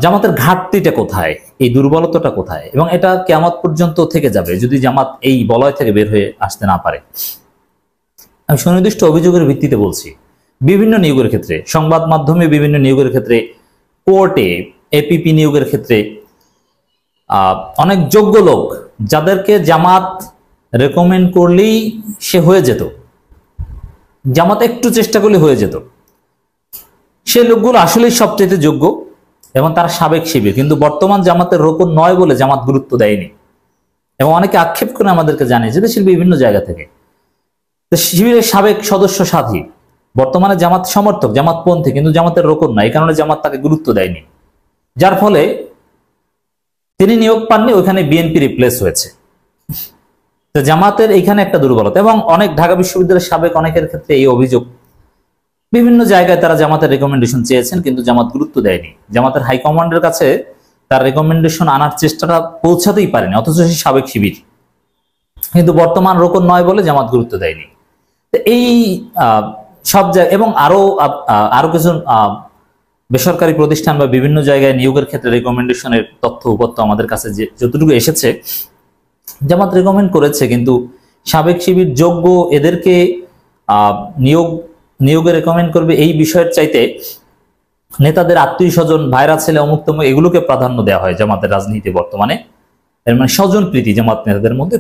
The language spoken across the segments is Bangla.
জামাতের ঘাটতিটা কোথায়, এই দুর্বলতাটা কোথায়, এবং এটা কিয়ামত পর্যন্ত থেকে যাবে যদি জামাত এই বলয় থেকে বের হয়ে আসতে না পারে। আমি সুনির্দিষ্ট অভিযোগের ভিত্তিতে বলছি। বিভিন্ন নিয়োগের ক্ষেত্রে, সংবাদ মাধ্যমে বিভিন্ন নিয়োগের ক্ষেত্রে, কোর্টে এপিপি নিয়োগের ক্ষেত্রে অনেক যোগ্য লোক যাদেরকে জামাত রেকমেন্ড করলেই সে হয়ে যেত, জামাত একটু চেষ্টা করলে হয়ে যেত, সে লোকগুলো আসলেই সবচেয়ে যোগ্য এবং তারা সাবেক শিবির, কিন্তু বর্তমান জামাতের রোকন নয় বলে জামাত গুরুত্ব দেয়নি। এবং অনেকে আক্ষেপ করে আমাদেরকে জানিয়েছে দেশের বিভিন্ন জায়গা থেকে, শিবিরের সাবেক সদস্য সাথী বর্তমানে জামাত সমর্থক, জামাতপন্থী, কিন্তু জামাতের রোকন নয়, এই কারণে জামাত তাকে গুরুত্ব দেয়নি, যার ফলে তিনি নিয়োগ পাননি, ওইখানে বিএনপি রিপ্লেস হয়েছে। তো জামাতের এইখানে একটা দুর্বলতা। এবং অনেক ঢাকা বিশ্ববিদ্যালয়ের সাবেক অনেকের ক্ষেত্রে এই অভিযোগ, বিভিন্ন জায়গায় তারা জামাতের রেকমেন্ডেশন চেয়েছেন কিন্তু জামাত গুরুত্ব দেয়নি, জামাতের হাইকমান্ডের কাছে তার রেকমেন্ডেশন আনার চেষ্টাটা পৌঁছাতেই পারেনি, অথচ সে সাবেক শিবির, কিন্তু বর্তমান রোকন নয় বলে জামাত গুরুত্ব দেয়নি। এই সব জায়গায় এবং আরো কিছু বেসরকারি প্রতিষ্ঠান বা বিভিন্ন জায়গায় নিয়োগের ক্ষেত্রে রেকমেন্ডেশনের তথ্য উপত্য আমাদের কাছে যে যতটুকু এসেছে, জামাত রেকমেন্ড করেছে কিন্তু সাবেক শিবির যোগ্য, এদেরকে নিয়োগে রেকমেন্ড করবে এই বিষয়ের চাইতে নেতাদের আত্মীয় স্বজন, ভাইরা ছেলে, অমুক তমুক, এগুলোকে প্রাধান্য দেওয়া হয় জামাতের রাজনীতি বর্তমানে। এর মানে স্বজন প্রীতি জামাত নেতাদের মধ্যে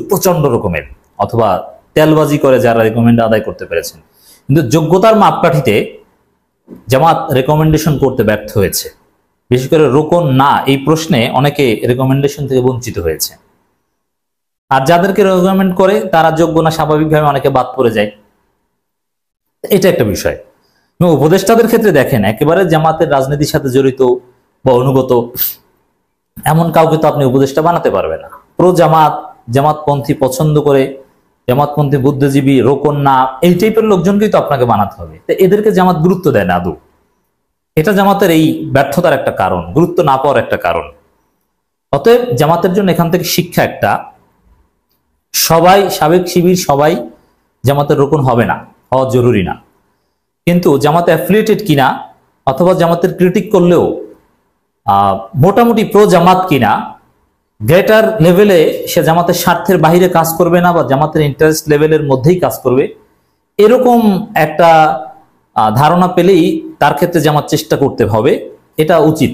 প্রচন্ড রকমের, অথবা তেলবাজি করে যারা রেকমেন্ড আদায় করতে পেরেছেন, কিন্তু যোগ্যতার মাপকাঠিতে জামাত রেকমেন্ডেশন করতে ব্যর্থ হয়েছে। বিশেষ করে রোকন না এই প্রশ্নে অনেকে রেকমেন্ডেশন থেকে বঞ্চিত হয়েছে, আর যাদেরকে রেকমেন্ড করে তারা যোগ্য না, স্বাভাবিকভাবে অনেকে বাদ পড়ে যায়। এটা একটা বিষয়। এবং উপদেষ্টাদের ক্ষেত্রে দেখেন, একেবারে জামাতের রাজনীতির সাথে জড়িত বা অনুগত এমন কাউকে তো আপনি উপদেষ্টা বানাতে পারবেন না। প্রো জামাত, জামাতপন্থী পছন্দ করে, জামাতপন্থী বুদ্ধিজীবী, রোকন না, এই টাইপের লোকজনকেই তো আপনাকে বানাতে হবে। তো এদেরকে জামাত গুরুত্ব দেয় না আদৌ। এটা জামাতের এই ব্যর্থতার একটা কারণ, গুরুত্ব না পাওয়ার একটা কারণ। অতএব জামাতের জন্য এখান থেকে শিক্ষা একটা, সবাই সাবেক শিবির সবাই জামাতের রোকন হবে না, হওয়া জরুরি না, কিন্তু জামাতে অ্যাফিলিয়েটেড কিনা অথবা জামাতের ক্রিটিক করলেও মোটামুটি প্রো জামাত কিনা, গ্রেটার লেভেলে সে জামাতের স্বার্থের বাইরে কাজ করবে না বা জামাতের ইন্টারেস্ট লেভেলের মধ্যেই কাজ করবে, এরকম একটা ধারণা পেলেই তার ক্ষেত্রে জামাত চেষ্টা করতে হবে, এটা উচিত।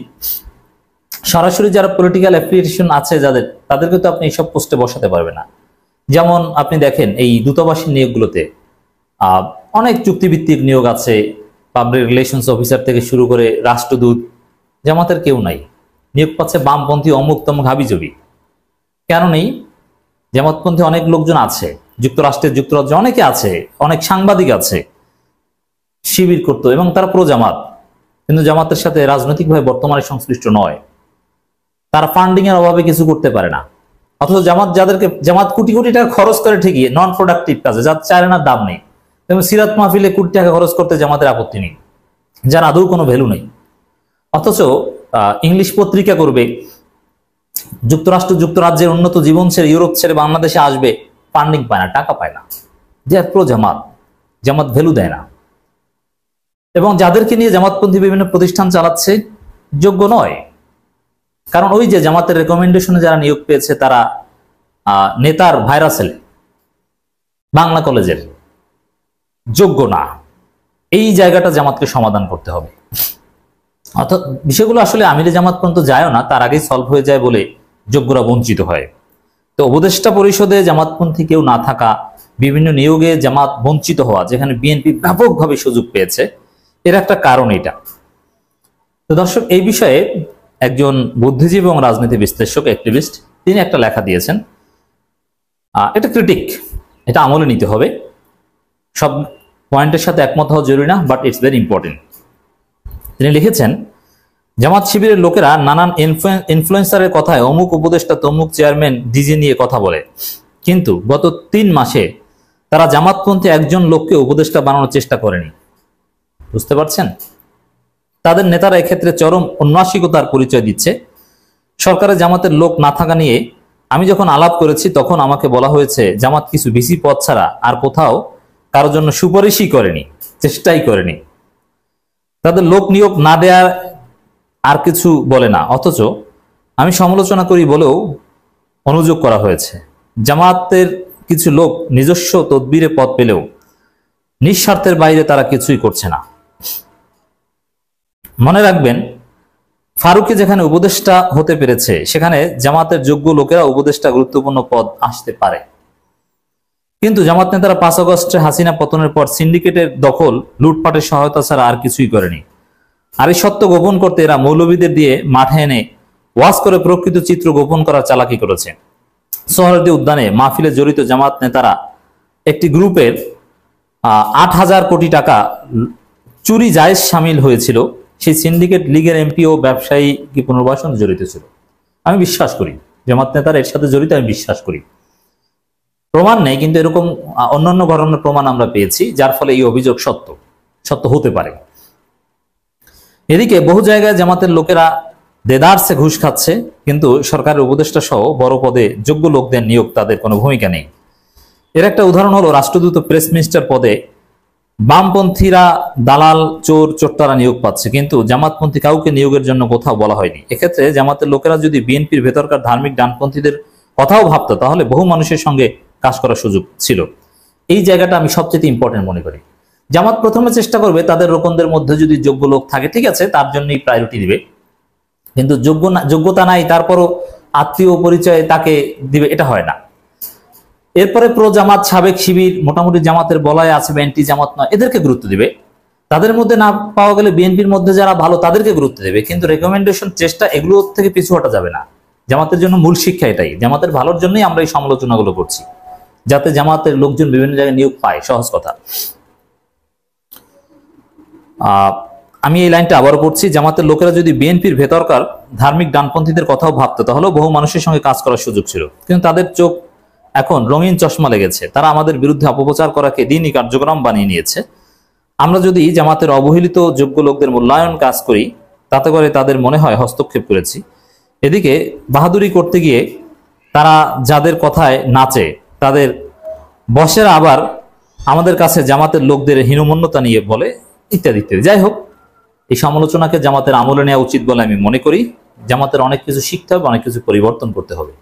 সরাসরি যারা পলিটিক্যাল অ্যাফিলিয়েশন আছে যাদের, তাদেরকে তো আপনি এইসব পোস্টে বসাতে পারবেন না। যেমন আপনি দেখেন এই দূতাবাসের নিয়োগগুলোতে অনেক চুক্তিভিত্তিক নিয়োগ আছে, পাবলিক রিলেশনস অফিসার থেকে শুরু করে রাষ্ট্রদূত, জামাতের কেউ নাই, নিয়োগ পাচ্ছে বামপন্থী অমুক তমুক হাবিজবি। কেন নেই? জামাতপন্থী অনেক লোকজন আছে, যুক্তরাজ্যে অনেকে আছে, অনেক সাংবাদিক আছে, শিবির করতো এবং তারা প্রো জামাত, কিন্তু জামাতের সাথে রাজনৈতিকভাবে বর্তমানে সংশ্লিষ্ট নয়, তারা ফান্ডিং এর অভাবে কিছু করতে পারে না। অথচ জামাত কোটি কোটি টাকা খরচ করে ঠিকই নন প্রোডাক্টিভ কাজে, যার চায়নার দাম নেই, এবং সিরাত মাহফিলে কোটি টাকা খরচ করতে জামাতের আপত্তি নেই, যার আদৌ কোনো ভ্যালু নেই। অথচ ইংলিশ পত্রিকা করবে, যুক্তরাজ্যের উন্নত জীবন ছেড়ে, ইউরোপ ছেড়ে বাংলাদেশে আসবে, ফান্ডিং পায় না, টাকা পায় না, যে প্রো জামাত ভ্যালু দেয় না। এবং যাদেরকে নিয়ে জামাতপন্থী বিভিন্ন প্রতিষ্ঠান চালাচ্ছে যোগ্য নয়, কারণ ওই যে জামাতের রেকমেন্ডেশনে যারা নিয়োগ পেয়েছে তারা নেতার ভাইরা ছেলে, বাংলা কলেজের, যোগ্য না। এই জায়গাটা জামাতকে সমাধান করতে হবে। অর্থাৎ বিষয়গুলো আসলে আমিরে জামাত পর্যন্ত যায়ও না, তার আগেই সলভ হয়ে যায় বলে যোগ্যরা বঞ্চিত হয়। তো উপদেষ্টা পরিষদে জামাতপন্থী কেউ না থাকা, বিভিন্ন নিয়োগে জামাত বঞ্চিত হওয়া, যেখানে বিএনপি ব্যাপকভাবে সুযোগ পেয়েছে, এর একটা কারণ এটা। তো দর্শক, এই বিষয়ে একজন বুদ্ধিজীবী এবং রাজনীতি বিশ্লেষক, অ্যাক্টিভিস্ট, তিনি একটা লেখা দিয়েছেন। এটা ক্রিটিক, এটা আমলে নিতে হবে, সব পয়েন্টের সাথে একমত হওয়া জরুরি না, বাট ইটস ভেরি ইম্পর্টেন্ট। তিনি লিখেছেন, জামাত শিবিরের লোকেরা নানান ইনফ্লুয়েন্সারের কথায় অমুক উপদেষ্টা তমুক চেয়ারম্যান ডিজি নিয়ে কথা বলে, কিন্তু গত 3 মাসে তারা জামাতপন্থী একজন লোককে উপদেষ্টা বানানোর চেষ্টা করেনি। বুঝতে পারছেন? তাদের নেতারা এক্ষেত্রে চরম উন্নাসিকতার পরিচয় দিচ্ছে। সরকারে জামাতের লোক না থাকা নিয়ে আমি যখন আলাপ করেছি তখন আমাকে বলা হয়েছে জামাত কিছু ভিসি পদ ছাড়া আর কোথাও কারোর জন্য সুপারিশই করেনি, চেষ্টাই করেনি। তাদের লোক নিয়োগ না দেওয়ার আর কিছু বলে না, অথচ আমি সমালোচনা করি বলেও অনুযোগ করা হয়েছে। জামাতের কিছু লোক নিজস্ব তদবিরে পদ পেলেও নিঃস্বার্থের বাইরে তারা কিছুই করছে না। মনে রাখবেন, ফারুকী যেখানে উপদেষ্টা হতে পেরেছে সেখানে জামাতের যোগ্য লোকেরা উপদেষ্টা গুরুত্বপূর্ণ পদ আসতে পারে। কিন্তু জামাত নেতারা 5 আগস্টে হাসিনা পতনের পর সিন্ডিকেটের দখল, লুটপাটের সহায়তা ছাড়া আর কিছুই করেনি। আর এই সত্য গোপন করতে এরা মৌলবীদের দিয়ে মাঠে এনে ওয়াজ করে প্রকৃত চিত্র গোপন করার চালাকি করেছে। সোহরাওয়ার্দী উদ্যানে মাহফিলে জড়িত জামাত নেতারা একটি গ্রুপের 8,000 কোটি টাকা চুরি জায়েজ সামিল হয়েছিল। সেই সিন্ডিকেট লীগের এমপি ও ব্যবসায়ী কি পুনর্বাসন জড়িত ছিল। আমি বিশ্বাস করি জামাত নেতারা এর সাথে জড়িত, আমি বিশ্বাস করি। প্রমাণ নেই, কিন্তু এরকম অন্যান্য ঘটনার প্রমাণ আমরা পেয়েছি, যার ফলে এই অভিযোগ সত্য হতে পারে। এদিকে বহু জায়গায় জামাতের লোকেরা দেদারসে ঘুষ খাচ্ছে, কিন্তু সরকারের উপদেষ্টা সহ বড় পদে যোগ্য লোকদের নিয়োগ তাদের কোনো ভূমিকা নেই। এর একটা উদাহরণ হলো রাষ্ট্রদূত প্রেস মিনিস্টার পদে বামপন্থীরা দালাল, চোর, চোট্টারা নিয়োগ পাচ্ছে, কিন্তু জামাতপন্থী কাউকে নিয়োগের জন্য কোথাও বলা হয়নি। এক্ষেত্রে জামাতের লোকেরা যদি বিএনপির ভেতরকার ধার্মিক ডানপন্থীদের কথাও ভাবতো, তাহলে বহু মানুষের সঙ্গে কাজ করার সুযোগ ছিল। এই জায়গাটা আমি সবচেয়ে ইম্পর্টেন্ট মনে করি। জামাত প্রথমে চেষ্টা করবে তাদের রোকনদের মধ্যে যদি যোগ্য লোক থাকে, ঠিক আছে, তার জন্যই প্রায়োরিটি দিবে। কিন্তু যোগ্যতা নাই, তারপরও আত্মীয় পরিচয় তাকে দিবে, এটা হয় না। এরপরে প্রো জামাত, সাবেক শিবির, মোটামুটি জামাতের বলয় আছে বা অ্যান্টি জামাত নয়, এদেরকে গুরুত্ব দিবে। তাদের মধ্যে না পাওয়া গেলে বিএনপির মধ্যে যারা ভালো তাদেরকে গুরুত্ব দেবে। কিন্তু রেকমেন্ডেশন, চেষ্টা, এগুলো থেকে পিছু হটা যাবে না। জামাতের জন্য মূল শিক্ষা এটাই। জামাতের ভালোর জন্যই আমরা এই সমালোচনাগুলো করছি, যাতে জামাতের লোকজন বিভিন্ন জায়গায় নিয়োগ পায়। সহজ কথা। আমি এই লাইনটা আবারও পড়ছি, জামাতের লোকেরা যদি বিএনপির ভেতরকার ধার্মিক ডানপন্থীদের কথাও ভাবতো, তাহলেও বহু মানুষের সঙ্গে কাজ করার সুযোগ ছিল। কিন্তু তাদের চোখ এখন রঙিন চশমা লেগেছে। তারা আমাদের বিরুদ্ধে অপপ্রচার করাকে দিনই কার্যক্রম বানিয়ে নিয়েছে। আমরা যদি জামাতের অবহেলিত যোগ্য লোকদের মূল্যায়ন কাজ করি, তাতে করে তাদের মনে হয় হস্তক্ষেপ করেছি। এদিকে বাহাদুরি করতে গিয়ে তারা যাদের কথায় নাচে, তাদের বসেরা আবার আমাদের কাছে জামাতের লোকদের হীনমন্যতা নিয়ে বলে, ইত্যাদি ইত্যাদি। যাই হোক, এই সমালোচনাকে জামাতের আমলে নেওয়া উচিত বলে আমি মনে করি। জামাতের অনেক কিছু শিখতে হবে, অনেক কিছু পরিবর্তন করতে হবে।